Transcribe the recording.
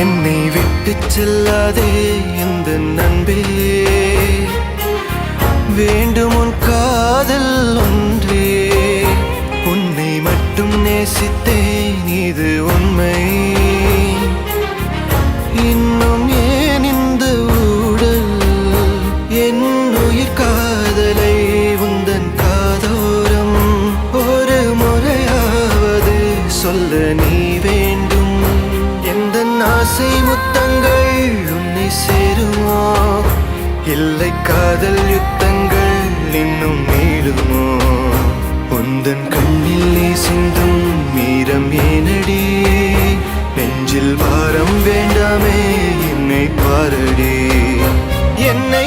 என்னை விட்டு செல்லாதே இந்த நண்பே, வேண்டும் உன் காதல் ஒன்றே. உன்னை மட்டும் நேசித்தேன், இது உண்மை. இன்னும் ஏன் இந்த ஊடல்? என் உயிர் காதலை உந்தன் காதோரம் ஒரு முறையாவது சொல்ல நீ வேண்டும். எந்த ஆசை முத்தங்கள் உன்னை சேருமோ, இல்லை காதல் யுத்தங்கள் இன்னும் நீளுமோ? உந்தன் கண்ணில் நீ சிந்தும் மீரம் ஏனடி? நெஞ்சில் பாரம் வேண்டாமே, என்னை பாரடி. என்னை